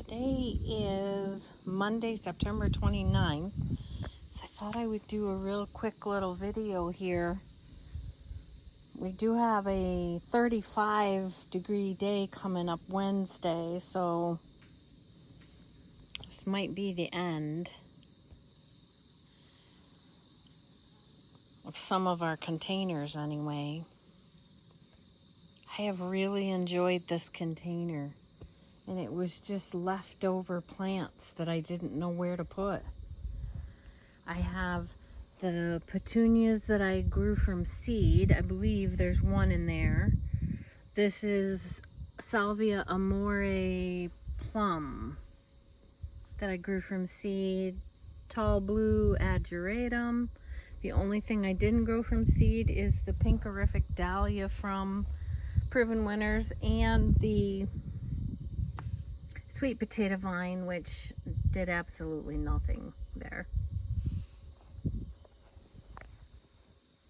Today is Monday, September 29th. So I thought I would do a real quick little video here. We do have a 35-degree day coming up Wednesday, so this might be the end of some of our containers anyway. I have really enjoyed this container. And it was just leftover plants that I didn't know where to put. I have the petunias that I grew from seed. I believe there's one in there. This is Salvia Amore Plum that I grew from seed. Tall Blue Ageratum. The only thing I didn't grow from seed is the Pinkerific Dahlia from Proven Winners and the Sweet Potato Vine, which did absolutely nothing there.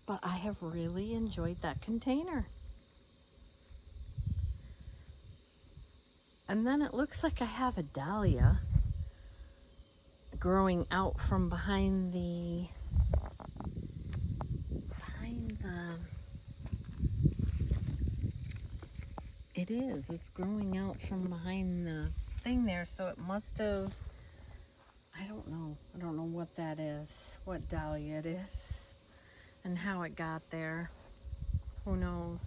But I have really enjoyed that container. And then it looks like I have a dahlia growing out from behind the it's growing out from behind the thing there, so it must have, I don't know what that is, what dahlia it is and how it got there. Who knows?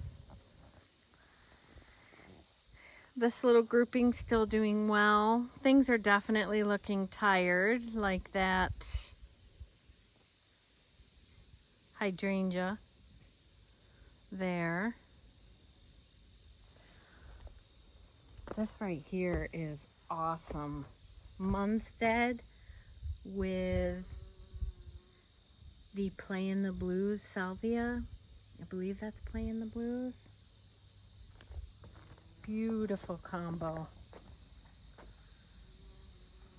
This little grouping's still doing well. Things are definitely looking tired, like that hydrangea there. This right here is awesome. Munstead with the Play in the Blues Salvia. I believe that's Play in the Blues. Beautiful combo.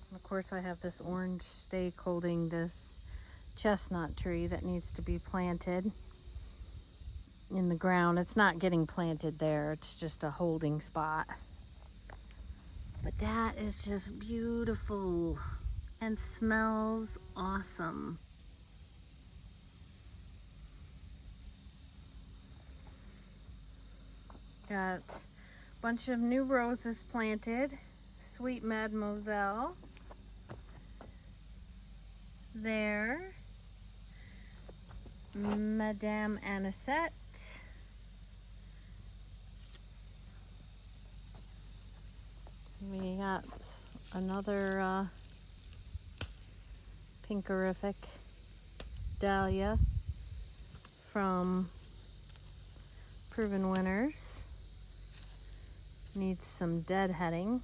And of course I have this orange stake holding this chestnut tree that needs to be planted in the ground. It's not getting planted there, it's just a holding spot. But that is just beautiful and smells awesome. Got a bunch of new roses planted. Sweet Mademoiselle there. Madame Anisette. We got another Pinkerific Dahlia from Proven Winners. Needs some deadheading.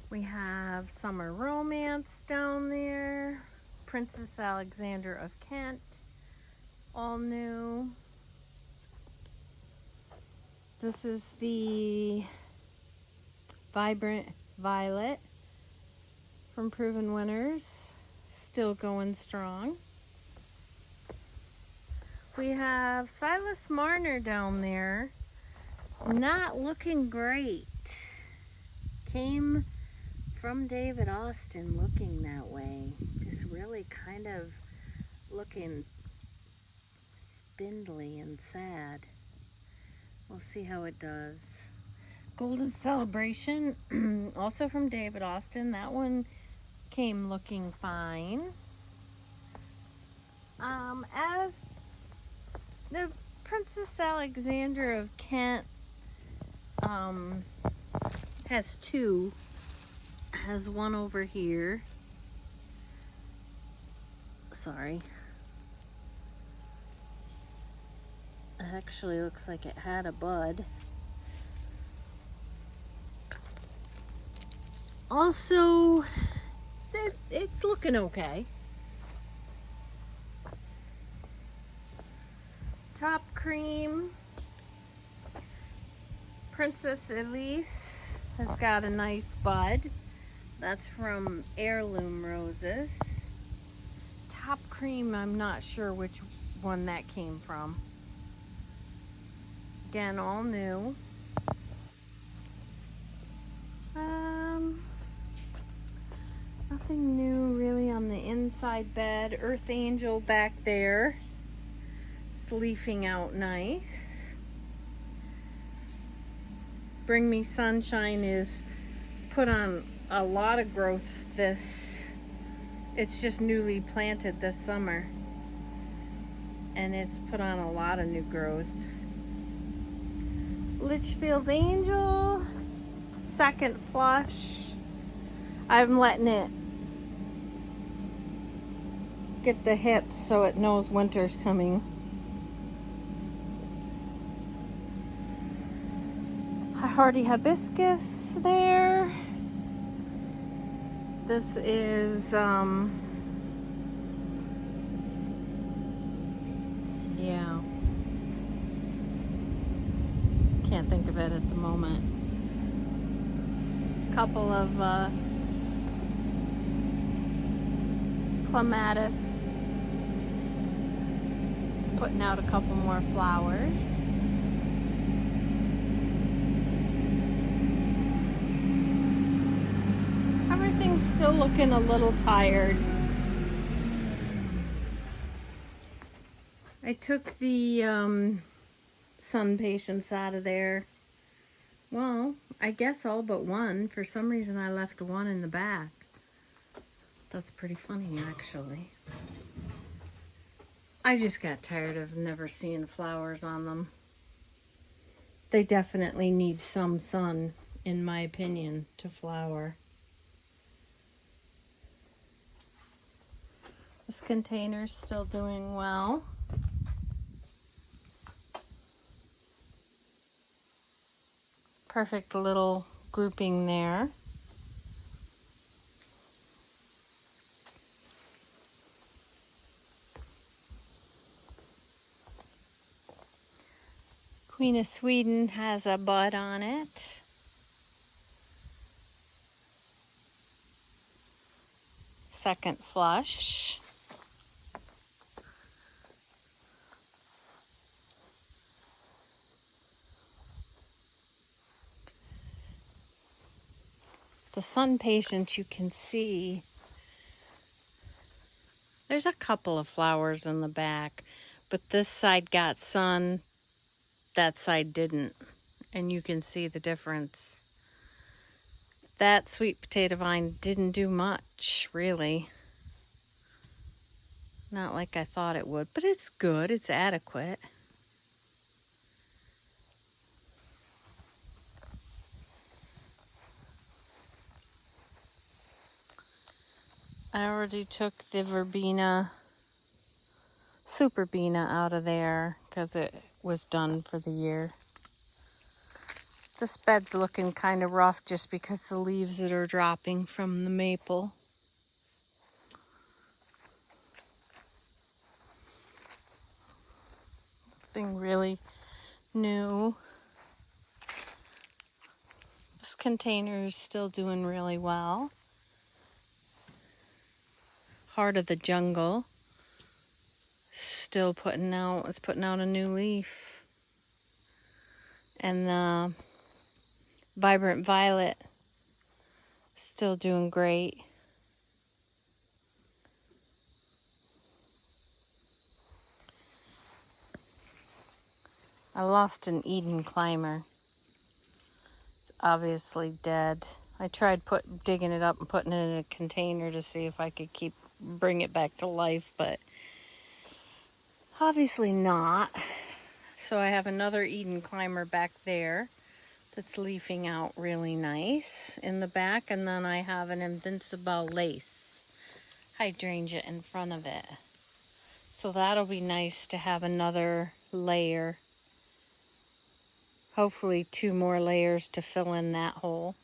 We have Summer Romance down there. Princess Alexandra of Kent, all new. This is the Vibrant Violet from Proven Winners, still going strong. We have Silas Marner down there, not looking great. Came from David Austin looking that way. Just really kind of looking spindly and sad. We'll see how it does. Golden Celebration, also from David Austin. That one came looking fine. As the Princess Alexandra of Kent has two. Has one over here. Sorry. It actually looks like it had a bud. Also, it's looking okay. Top Cream. Princess Elise has got a nice bud. That's from Heirloom Roses. Top Cream, I'm not sure which one that came from. Again, all new. Nothing new really on the inside bed. Earth Angel back there. It's leafing out nice. Bring Me Sunshine is put on a lot of growth it's just newly planted this summer. And it's put on a lot of new growth. Litchfield Angel, second flush. I'm letting it get the hips so it knows winter's coming. Hardy Hibiscus there. This is yeah, can't think of it at the moment. Couple of clematis putting out a couple more flowers. Everything's still looking a little tired. I took the sun patients out of there. Well, I guess all but one. For some reason I left one in the back. That's pretty funny, actually. I just got tired of never seeing flowers on them. They definitely need some sun, in my opinion, to flower. This container's still doing well. Perfect little grouping there. Queen of Sweden has a bud on it. Second flush. The sun patients, you can see there's a couple of flowers in the back, but this side got sun, that side didn't, and you can see the difference. That sweet potato vine didn't do much, really. Not like I thought it would, but it's good, it's adequate. I already took the verbena, superbena out of there because it was done for the year. This bed's looking kind of rough just because the leaves that are dropping from the maple. Nothing really new. This container is still doing really well. Heart of the Jungle still it's putting out a new leaf. And the Vibrant Violet still doing great. I lost an Eden Climber. It's obviously dead. I tried digging it up and putting it in a container to see if I could bring it back to life, but obviously not. So I have another Eden Climber back there that's leafing out really nice in the back, and then I have an Invincible Lace hydrangea in front of it. So that'll be nice to have another layer. Hopefully 2 more layers to fill in that hole.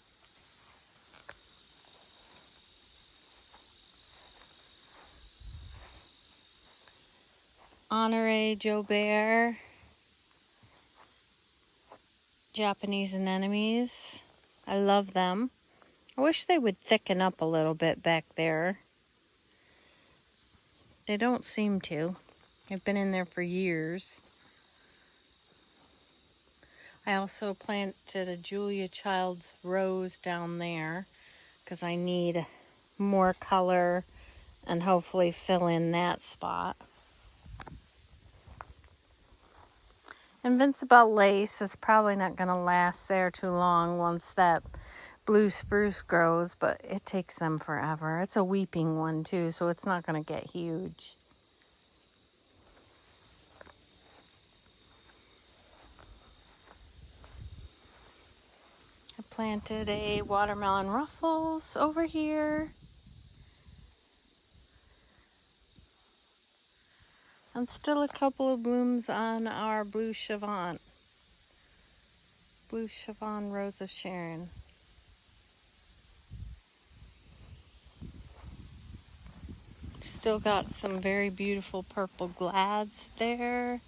Honore Jobert, Japanese anemones. I love them. I wish they would thicken up a little bit back there. They don't seem to. I've been in there for years. I also planted a Julia Childs rose down there because I need more color and hopefully fill in that spot. Invincible lace is probably not going to last there too long once that blue spruce grows, but it takes them forever. It's a weeping one too, so it's not going to get huge. I planted a watermelon ruffles over here. And still a couple of blooms on our blue Chavant. Blue Chavant Rose of Sharon. Still got some very beautiful purple glads there.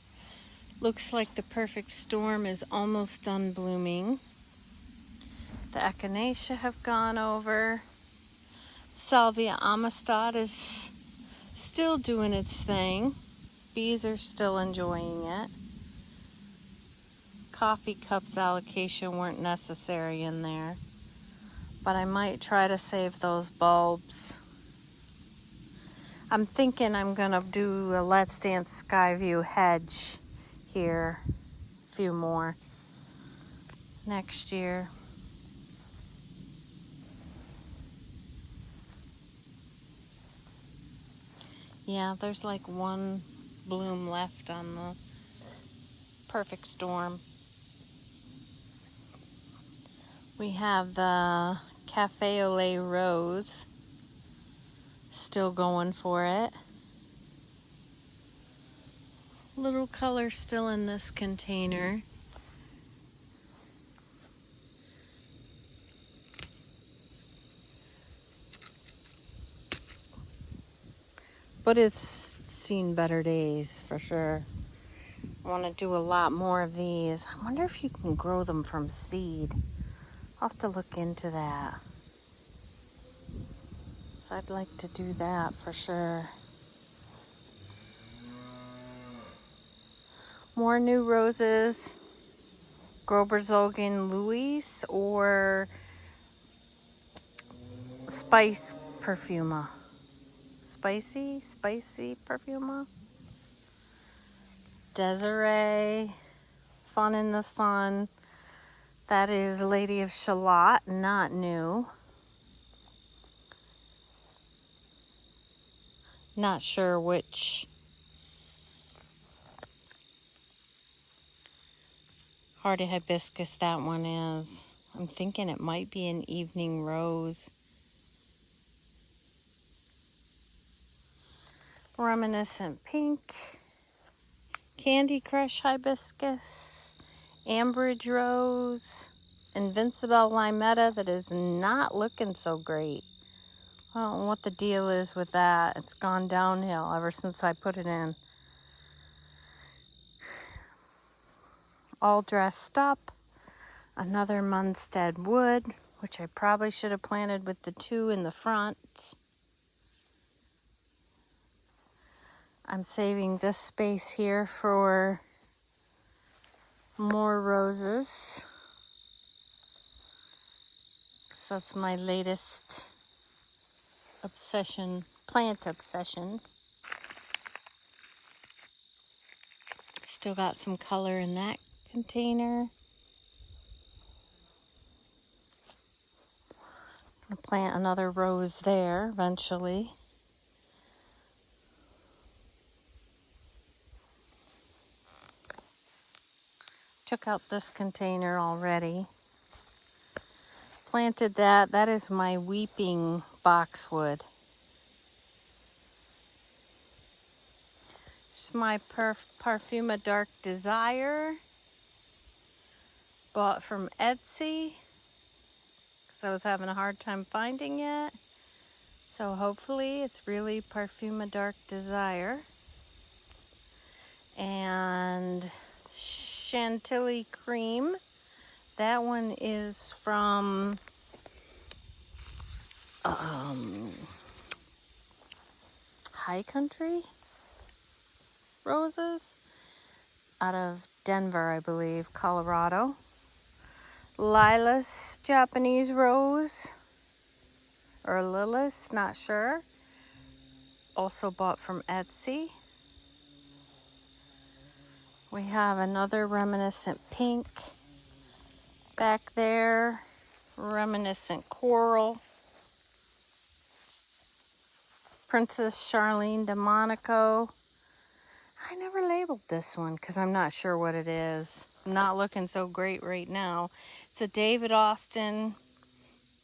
Looks like the perfect storm is almost done blooming. The echinacea have gone over. Salvia amistad is still doing its thing. Bees are still enjoying it. Coffee cups allocation weren't necessary in there, but I might try to save those bulbs. I'm thinking I'm gonna do a Let's Dance Skyview hedge here, a few more next year. Yeah, there's like one bloom left on the perfect storm. We have the Cafe au lait rose still going for it. Little color still in this container. But it's seen better days for sure. I want to do a lot more of these. I wonder if you can grow them from seed. I'll have to look into that. So I'd like to do that for sure. More new roses. Groberzogen Louise or Spice Perfuma. Spicy Perfuma. Desiree, Fun in the Sun. That is Lady of Shalott, not new. Not sure which hardy hibiscus that one is. I'm thinking it might be an evening rose. Reminiscent pink. Candy Crush hibiscus. Ambridge rose. Invincible limetta that is not looking so great. I don't know what the deal is with that. It's gone downhill ever since I put it in. All Dressed Up. Another Munstead Wood, which I probably should have planted with the two in the front. I'm saving this space here for more roses. So that's my latest obsession, plant obsession. Still got some color in that container. I'll plant another rose there eventually. Took out this container already. Planted that. That is my weeping boxwood. It's my Parfuma Dark Desire. Bought from Etsy because I was having a hard time finding it. So hopefully it's really Parfuma Dark Desire. And Chantilly Cream. That one is from High Country. roses out of Denver, I believe, Colorado. Lilas Japanese rose, or Lilas, not sure. Also bought from Etsy. We have another reminiscent pink back there, reminiscent coral. Princess Charlene de Monaco. I never labeled this one because I'm not sure what it is. Not looking so great right now. It's a David Austin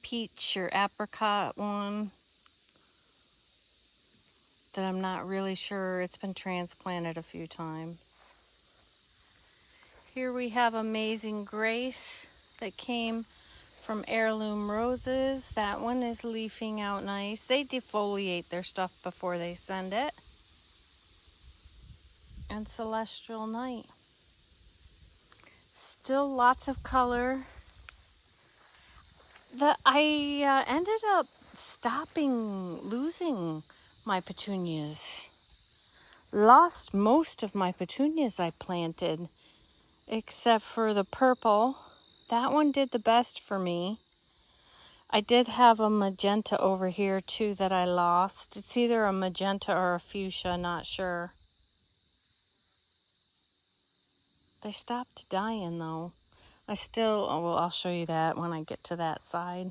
peach or apricot one that I'm not really sure. It's been transplanted a few times. Here we have Amazing Grace that came from Heirloom Roses. That one is leafing out nice. They defoliate their stuff before they send it. And Celestial Night. Still lots of color. I ended up losing my petunias. Lost most of my petunias I planted, except for the purple. That one did the best for me. I did have a magenta over here too that I lost. It's either a magenta or a fuchsia, not sure. They stopped dying though. I'll show you that when I get to that side.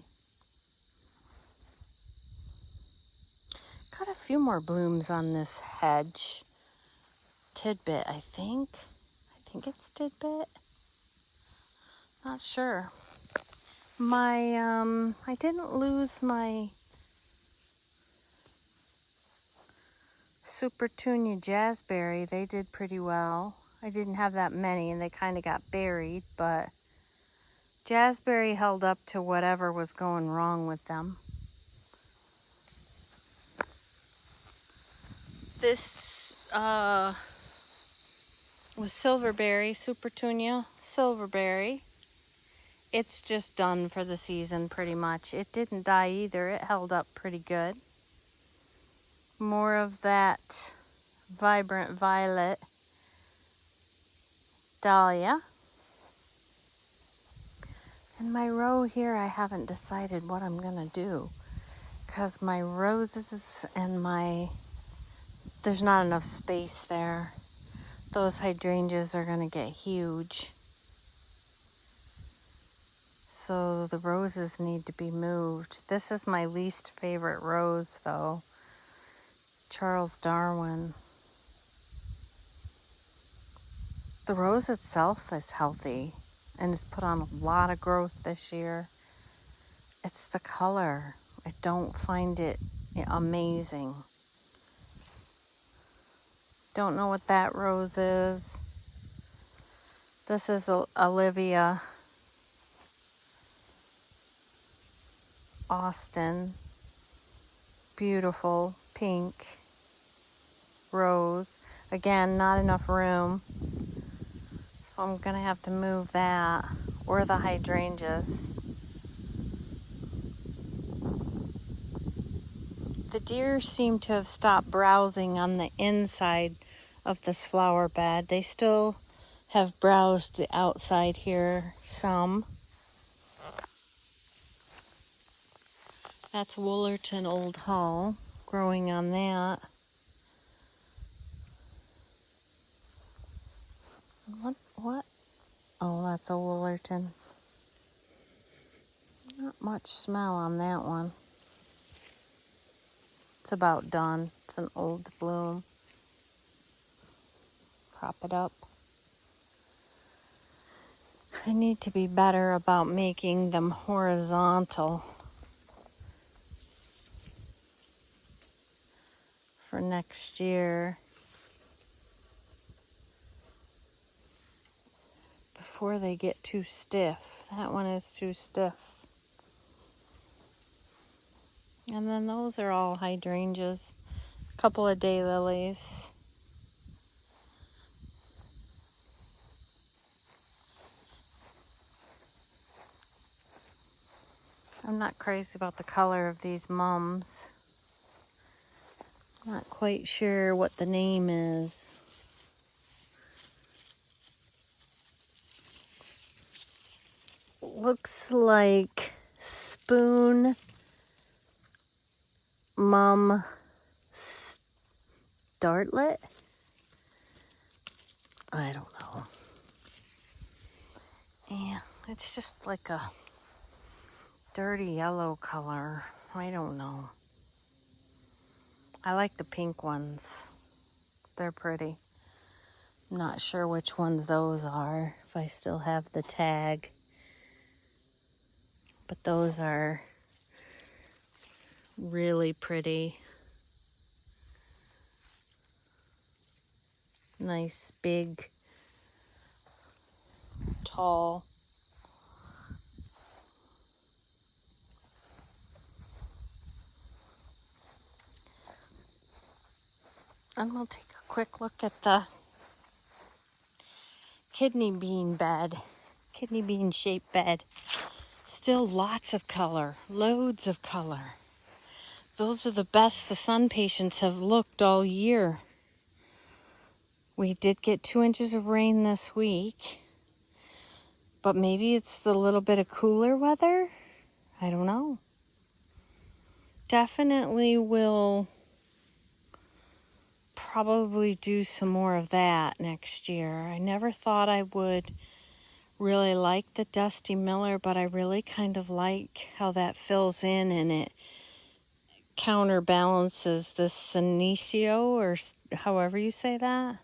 Got a few more blooms on this hedge. Tidbit, I think. I think it's Tidbit. Not sure. I didn't lose my Supertunia Jazzberry. They did pretty well. I didn't have that many and they kind of got buried, but Jazzberry held up to whatever was going wrong with them. This was Silverberry, Supertunia Silverberry. It's just done for the season pretty much. It didn't die either. It held up pretty good. More of that vibrant violet dahlia. And my row here, I haven't decided what I'm gonna do because my roses and there's not enough space there. Those hydrangeas are gonna get huge. So the roses need to be moved. This is my least favorite rose though. Charles Darwin. The rose itself is healthy and has put on a lot of growth this year. It's the color. I don't find it amazing. Don't know what that rose is. This is Olivia Austin. Beautiful pink rose. Again, not enough room. So I'm gonna have to move that or the hydrangeas. The deer seem to have stopped browsing on the inside of this flower bed. They still have browsed the outside here some. That's Woolerton Old Hull growing on that. What? Oh, that's a Woolerton. Not much smell on that one. It's about done. It's an old bloom. Prop it up. I need to be better about making them horizontal for next year. Before they get too stiff. That one is too stiff. And then those are all hydrangeas. A couple of daylilies. I'm not crazy about the color of these mums. Not quite sure what the name is. looks like Spoon Mum Startlet. I don't know. Yeah, it's just like a dirty yellow color. I don't know. I like the pink ones. They're pretty. I'm not sure which ones those are, if I still have the tag. But those are really pretty. Nice, big, tall. And we'll take a quick look at the kidney bean shaped bed. Still lots of color, loads of color. Those are the best the sun patients have looked all year. We did get 2 inches of rain this week, but maybe it's the little bit of cooler weather. I don't know. Definitely will probably do some more of that next year. I never thought I would really like the Dusty Miller, but I really kind of like how that fills in and it counterbalances this Senecio, or however you say that.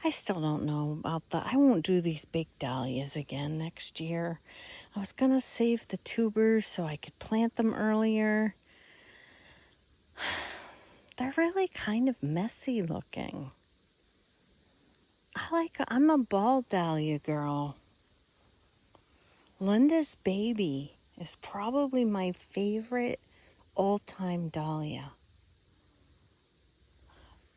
I still don't know about I won't do these big dahlias again next year. I was gonna save the tubers so I could plant them earlier. They're really kind of messy looking. I'm a ball dahlia girl. Linda's Baby is probably my favorite all-time dahlia.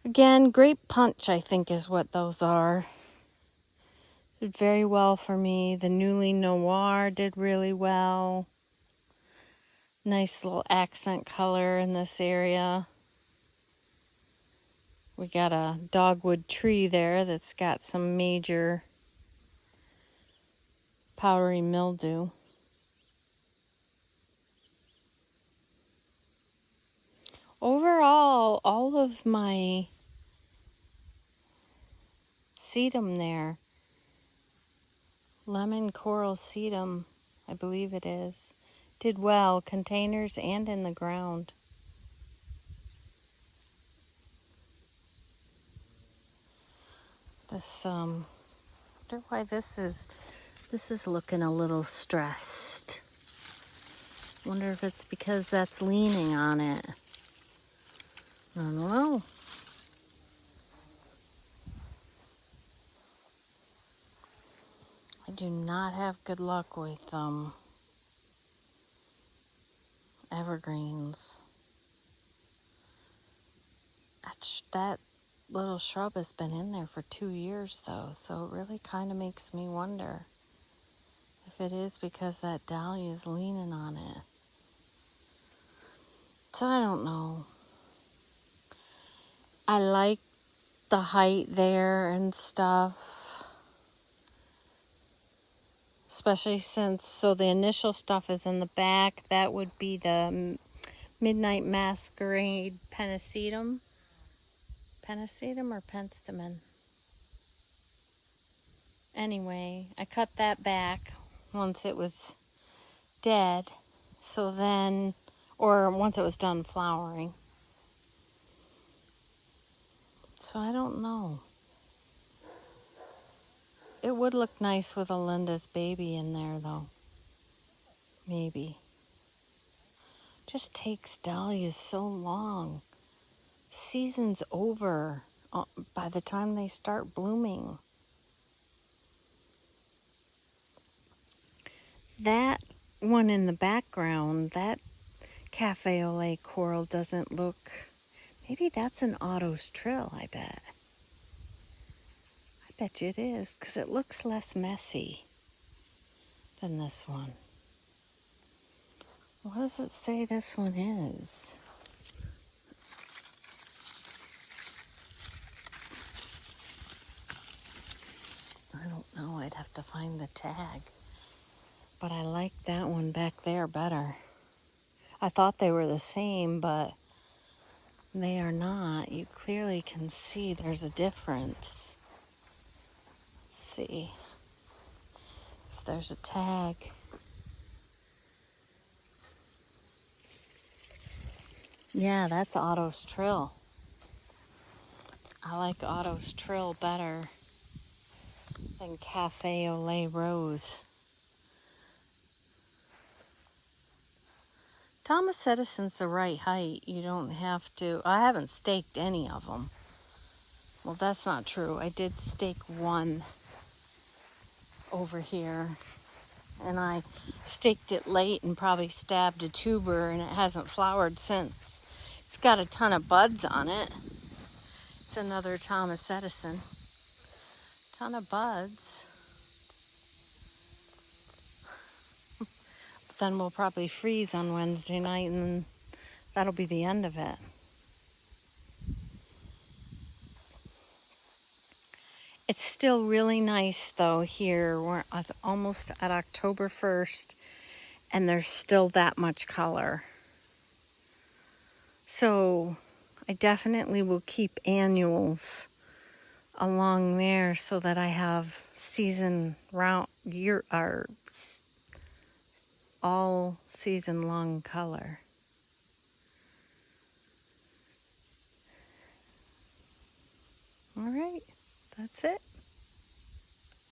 Again, Grape Punch, I think, is what those are. Did very well for me. The Newly Noir did really well. Nice little accent color in this area. We got a dogwood tree there that's got some major powdery mildew. Overall, all of my sedum there, lemon coral sedum, I believe it is, did well, containers and in the ground. This, wonder why this is looking a little stressed. Wonder if it's because that's leaning on it. I don't know. I do not have good luck with evergreens. That little shrub has been in there for 2 years though, so it really kind of makes me wonder if it is because that dahlia is leaning on it. So I don't know. I like the height there and stuff. Especially since, the initial stuff is in the back. That would be the Midnight Masquerade Pennisetum. Pennisetum or penstemon? Anyway, I cut that back once it was dead. So then, or once it was done flowering. So I don't know. It would look nice with a Linda's Baby in there though. Maybe. Just takes dahlias so long. Season's over by the time they start blooming. That one in the background, that Cafe au lait coral doesn't look... Maybe that's an Otto's Trill, I bet. I bet you it is, because it looks less messy than this one. What does it say this one is? I don't know. I'd have to find the tag. But I like that one back there better. I thought they were the same, but they are not. You clearly can see there's a difference. Let's see if there's a tag. Yeah, that's Otto's Trill. I like Otto's Trill better than Cafe au Lait Rose. Thomas Edison's the right height. You don't have to. I haven't staked any of them. Well, that's not true. I did stake one over here, and I staked it late and probably stabbed a tuber, and it hasn't flowered since. It's got a ton of buds on it. It's another Thomas Edison. Ton of buds. But then we'll probably freeze on Wednesday night, and that'll be the end of it. It's still really nice though here. We're almost at October 1st and there's still that much color. So I definitely will keep annuals along there so that I have season round year or all season long color. All right, that's it.